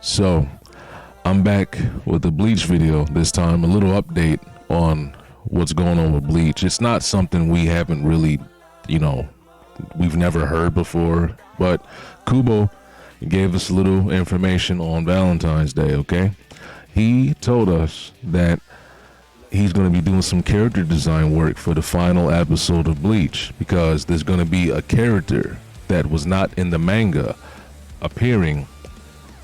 So, I'm back with the Bleach video this time, a little update on what's going on with Bleach. It's not something we haven't really, we've never heard before, but Kubo gave us a little information on Valentine's Day, okay? He told us that he's going to be doing some character design work for the final episode of Bleach because there's going to be a character that was not in the manga appearing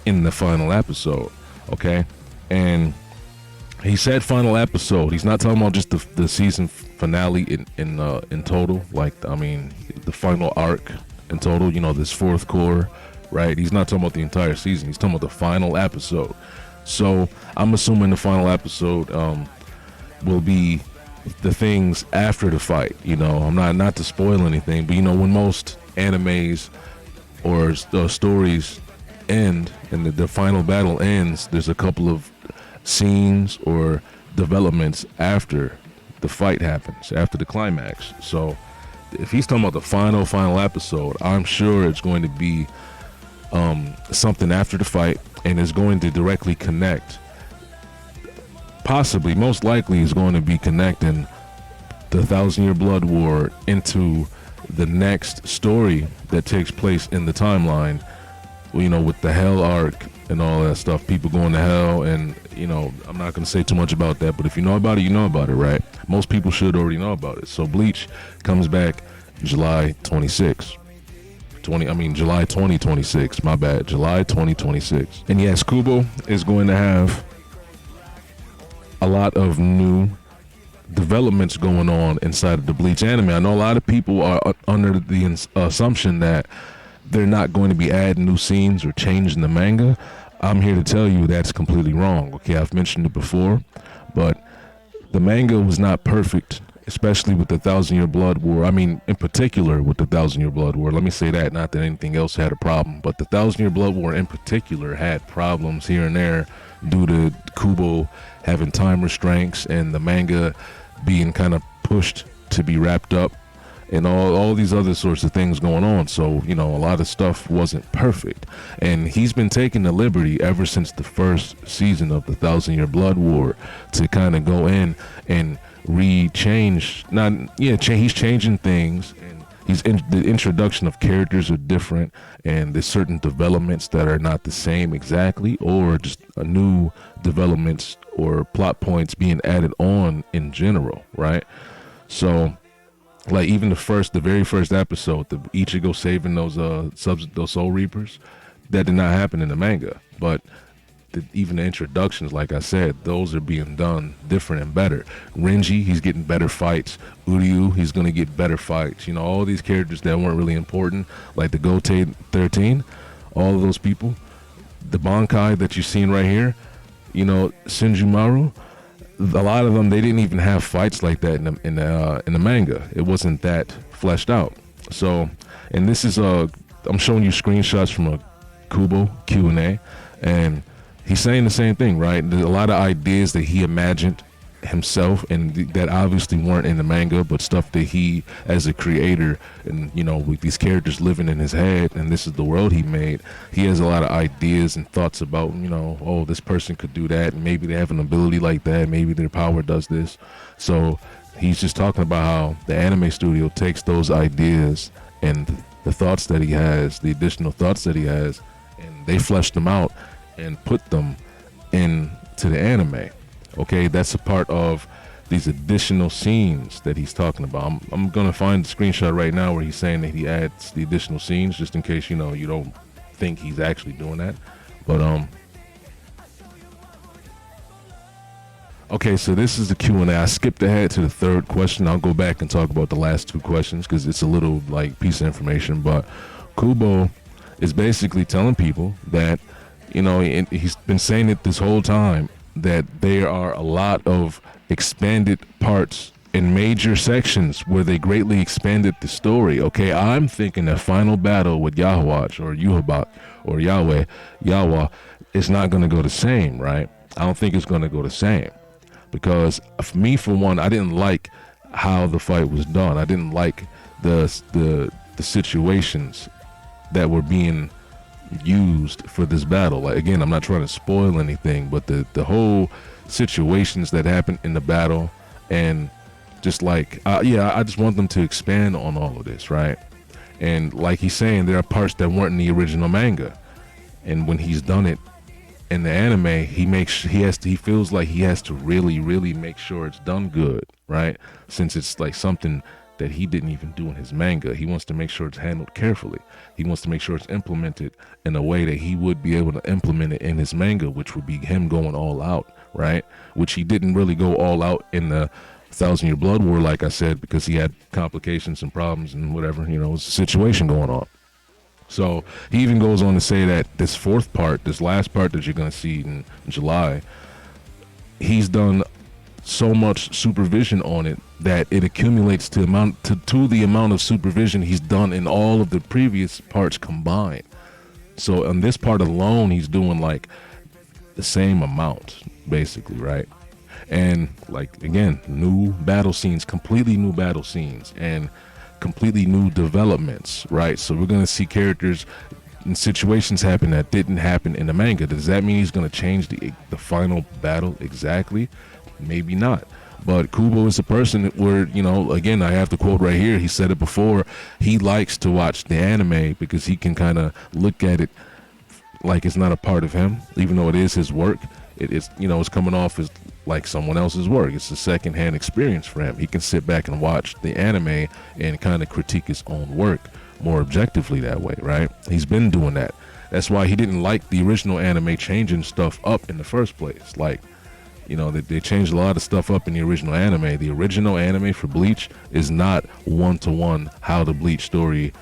in the final episode, okay? And he said final episode. He's not talking about just the season finale in total, the final arc in total, this fourth core, right? He's not talking about the entire season. He's talking about the final episode. So I'm assuming the final episode will be the things after the fight. I'm not to spoil anything, but when most animes or stories end and the final battle ends, there's a couple of scenes or developments after the fight happens, after the climax. So if he's talking about the final episode, I'm sure it's going to be something after the fight, and is going to directly connect, possibly, most likely is going to be connecting the Thousand Year Blood War into the next story that takes place in the timeline, with the Hell arc and all that stuff, people going to hell, and I'm not going to say too much about that, but if you know about it, you know about it, right? Most people should already know about it. So Bleach comes back July 2026, my bad, July 2026. And yes, Kubo is going to have a lot of new developments going on inside of the Bleach anime. I know a lot of people are under the assumption that they're not going to be adding new scenes or changing the manga. I'm here to tell you that's completely wrong. Okay, I've mentioned it before, but the manga was not perfect, especially with the Thousand Year Blood War. In particular with the Thousand Year Blood War. Let me say that, not that anything else had a problem, but the Thousand Year Blood War in particular had problems here and there due to Kubo having time restraints and the manga being kind of pushed to be wrapped up and all these other sorts of things going on. So, a lot of stuff wasn't perfect. And he's been taking the liberty ever since the first season of the Thousand Year Blood War to kind of go in and he's changing things, and the introduction of characters are different, and there's certain developments that are not the same exactly, or just a new developments or plot points being added on in general, right? So like even the very first episode, the Ichigo saving those Soul Reapers, that did not happen in the manga, but even the introductions, like I said, those are being done different and better. Renji, he's getting better fights. Uryu, he's going to get better fights. All these characters that weren't really important, like the Goten 13, all of those people. The Bankai that you're seeing right here, Shinjumaru, a lot of them, they didn't even have fights like that in the manga. It wasn't that fleshed out. So, and this is I'm showing you screenshots from a Kubo Q&A, and he's saying the same thing, right? There's a lot of ideas that he imagined himself and that obviously weren't in the manga, but stuff that he, as a creator, and with these characters living in his head, and this is the world he made, he has a lot of ideas and thoughts about, oh, this person could do that, and maybe they have an ability like that, maybe their power does this. So he's just talking about how the anime studio takes those ideas and the thoughts that he has, the additional thoughts that he has, and they flesh them out and put them into the anime. Okay, that's a part of these additional scenes that he's talking about. I'm gonna find the screenshot right now where he's saying that he adds the additional scenes, just in case you don't think he's actually doing that. But okay, so this is the Q&A. I skipped ahead to the third question. I'll go back and talk about the last two questions because it's a little piece of information. But Kubo is basically telling people that he's been saying it this whole time, that there are a lot of expanded parts in major sections where they greatly expanded the story. Okay, I'm thinking the final battle with Yahweh or Yuhabak or Yahweh is not going to go the same, right? I don't think it's going to go the same because for me, for one, I didn't like how the fight was done. I didn't like the situations that were being used for this battle. Like, again, I'm not trying to spoil anything, but the whole situations that happened in the battle, and just like I just want them to expand on all of this, right? And like he's saying, there are parts that weren't in the original manga, and when he's done it in the anime, he feels like he has to really make sure it's done good, right? Since it's like something that he didn't even do in his manga. He wants to make sure it's handled carefully. He wants to make sure it's implemented in a way that he would be able to implement it in his manga, which would be him going all out, right? Which he didn't really go all out in the Thousand Year Blood War, like I said, because he had complications and problems and whatever, you know, it was a situation going on. So he even goes on to say that this fourth part, this last part that you're going to see in July, he's done so much supervision on it that it accumulates to the amount of supervision he's done in all of the previous parts combined. So on this part alone, he's doing like the same amount, basically, right? And like, again, new battle scenes, completely new battle scenes, and completely new developments, right? So we're going to see characters and situations happen that didn't happen in the manga. Does that mean he's going to change the final battle exactly? Maybe not. But Kubo is a person where, you know, again, I have to quote right here, he said it before, he likes to watch the anime because he can kind of look at it like it's not a part of him, even though it is his work. It is, you know, it's coming off as like someone else's work. It's a secondhand experience for him. He can sit back and watch the anime and kind of critique his own work more objectively that way, right? He's been doing that. That's why he didn't like the original anime changing stuff up in the first place. Like, you know, they changed a lot of stuff up in the original anime. The original anime for Bleach is not one-to-one how the Bleach story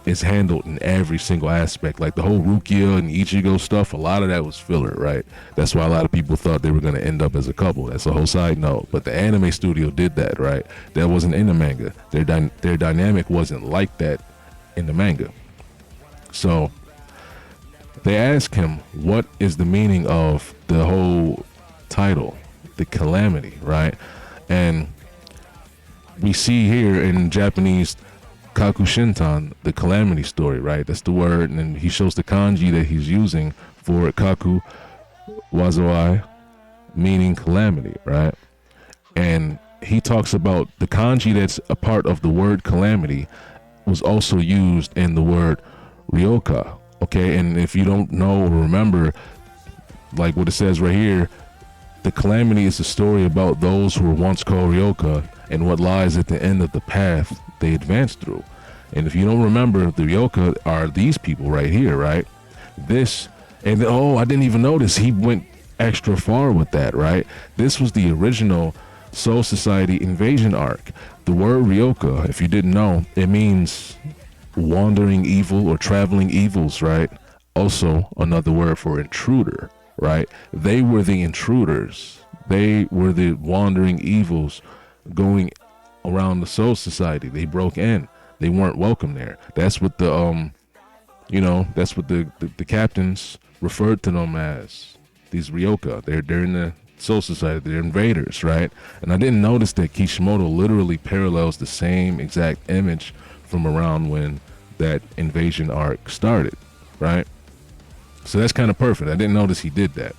is handled in every single aspect. Like the whole Rukia and Ichigo stuff, a lot of that was filler, right? That's why a lot of people thought they were going to end up as a couple. That's a whole side note. But the anime studio did that, right? That wasn't in the manga. Their dynamic wasn't like that in the manga. So they ask him, what is the meaning of the whole title, the calamity, right? And we see here in Japanese Kakushintan, the calamity story, right? That's the word, and then he shows the kanji that he's using for Kaku Wazoi, meaning calamity, right? And he talks about the kanji that's a part of the word calamity was also used in the word ryoka, okay? And if you don't know or remember, like what it says right here, the calamity is a story about those who were once called ryoka and what lies at the end of the path they advanced through. And if you don't remember, the ryoka are these people right here, right? This, and oh, I didn't even notice he went extra far with that, right? This was the original Soul Society invasion arc. The word ryoka, if you didn't know, it means wandering evil or traveling evils, right? Also another word for intruder, right? They were the intruders. They were the wandering evils going around the Soul Society. They broke in. They weren't welcome there. That's what the you know, that's what the captains referred to them as. These ryoka. They're in the Soul Society. They're invaders, right? And I didn't notice that Kishimoto literally parallels the same exact image from around when that invasion arc started, right? So that's kind of perfect. I didn't notice he did that.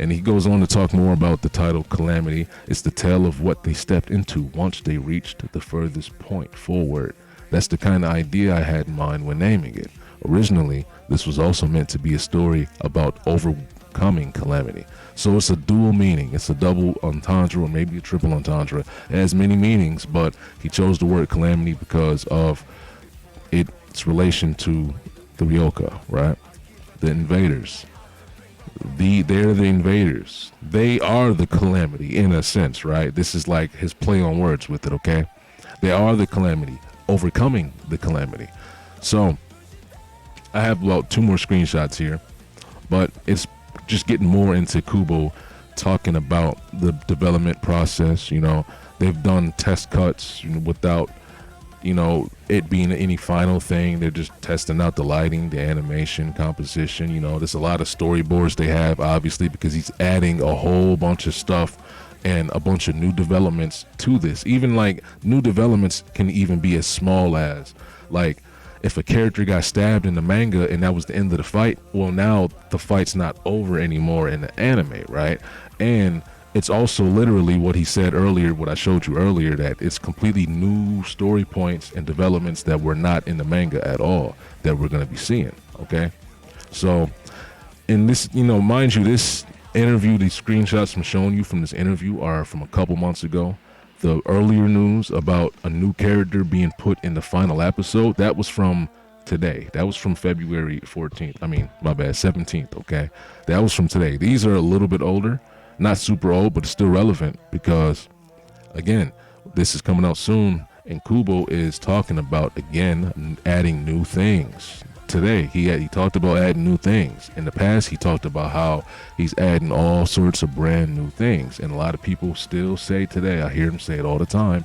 And he goes on to talk more about the title Calamity. It's the tale of what they stepped into once they reached the furthest point forward. That's the kind of idea I had in mind when naming it. Originally, this was also meant to be a story about overcoming calamity. So it's a dual meaning. It's a double entendre or maybe a triple entendre. It has many meanings, but he chose the word calamity because of its relation to the ryoka, right? The invaders. They're the invaders. They are the calamity in a sense, right? This is like his play on words with it, okay? They are the calamity, overcoming the calamity. So I have about 2 more screenshots here, but it's just getting more into Kubo talking about the development process. You know, they've done test cuts without, you know, it being any final thing. They're just testing out the lighting, the animation, composition. You know, there's a lot of storyboards they have, obviously, because he's adding a whole bunch of stuff and a bunch of new developments to this. Even like new developments can even be as small as like if a character got stabbed in the manga and that was the end of the fight, well, now the fight's not over anymore in the anime, right? And it's also literally what he said earlier, what I showed you earlier, that it's completely new story points and developments that were not in the manga at all that we're going to be seeing. Okay, so in this, mind you, this interview, these screenshots I'm showing you from this interview are from a couple months ago. The earlier news about a new character being put in the final episode, that was from today. That was from February 14th. I mean, my bad, 17th. Okay, that was from today. These are a little bit older. Not super old, but still relevant because, again, this is coming out soon, and Kubo is talking about, again, adding new things. Today, he talked about adding new things. In the past, he talked about how he's adding all sorts of brand new things, and a lot of people still say today, I hear him say it all the time,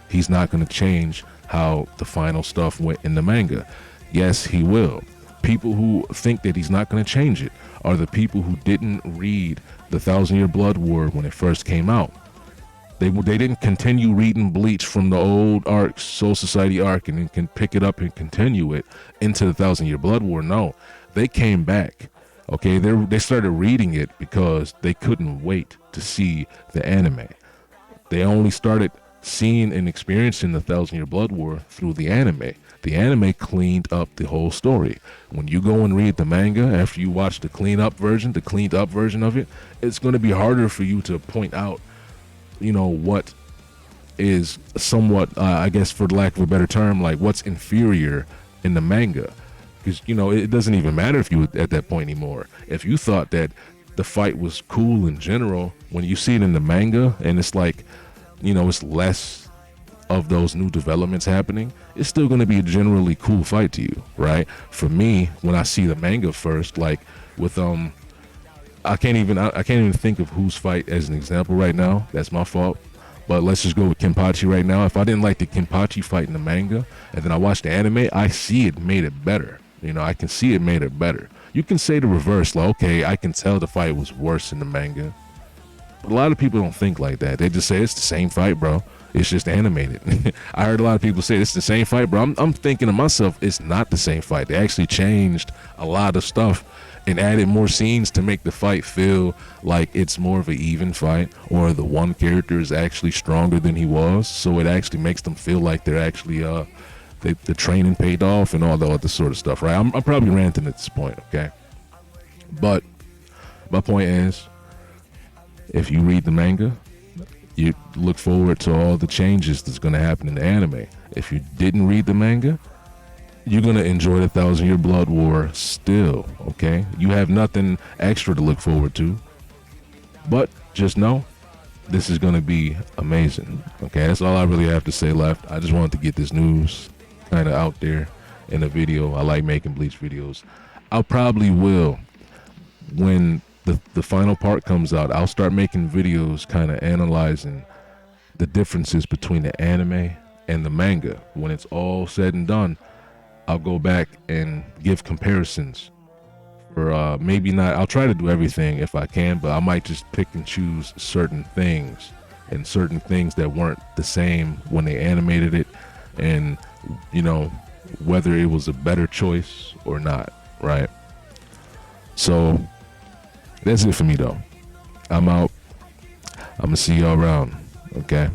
he's not going to change how the final stuff went in the manga. Yes, he will. People who think that he's not going to change it are the people who didn't read the 1,000-Year Blood War when it first came out. They didn't continue reading Bleach from the old arc, Soul Society arc, and then can pick it up and continue it into the 1,000-Year Blood War. No, they came back. Okay, they started reading it because they couldn't wait to see the anime. They only started seeing and experiencing the 1,000-Year Blood War through the anime. The anime cleaned up the whole story. When you go and read the manga after you watch the cleaned up version of it, it's going to be harder for you to point out, what is somewhat, I guess for lack of a better term, like what's inferior in the manga. Because, it doesn't even matter if you at that point anymore. If you thought that the fight was cool in general, when you see it in the manga and it's like, it's less of those new developments happening, it's still going to be a generally cool fight to you, right? For me, when I see the manga first, like with I can't even think of whose fight as an example right now. That's my fault. But let's just go with Kenpachi right now. If I didn't like the Kenpachi fight in the manga and then I watched the anime, I see it made it better. I can see it made it better. You can say the reverse, like, okay, I can tell the fight was worse in the manga. But a lot of people don't think like that. They just say it's the same fight, bro. It's just animated. I heard a lot of people say it's the same fight, bro. I'm thinking to myself, it's not the same fight. They actually changed a lot of stuff and added more scenes to make the fight feel like it's more of an even fight, or the one character is actually stronger than he was. So it actually makes them feel like they're actually the training paid off and all the other sort of stuff, right? I'm probably ranting at this point, okay? But my point is, if you read the manga, you look forward to all the changes that's going to happen in the anime. If you didn't read the manga, you're going to enjoy the 1,000-Year Blood War still, okay? You have nothing extra to look forward to. But just know, this is going to be amazing, okay? That's all I really have to say left. I just wanted to get this news kind of out there in a video. I like making Bleach videos. I probably will, when the final part comes out, I'll start making videos kind of analyzing the differences between the anime and the manga. When it's all said and done, I'll go back and give comparisons. For maybe not, I'll try to do everything if I can, but I might just pick and choose certain things and certain things that weren't the same when they animated it, and whether it was a better choice or not, right? So that's it for me though. I'm out. I'm gonna see y'all around, okay?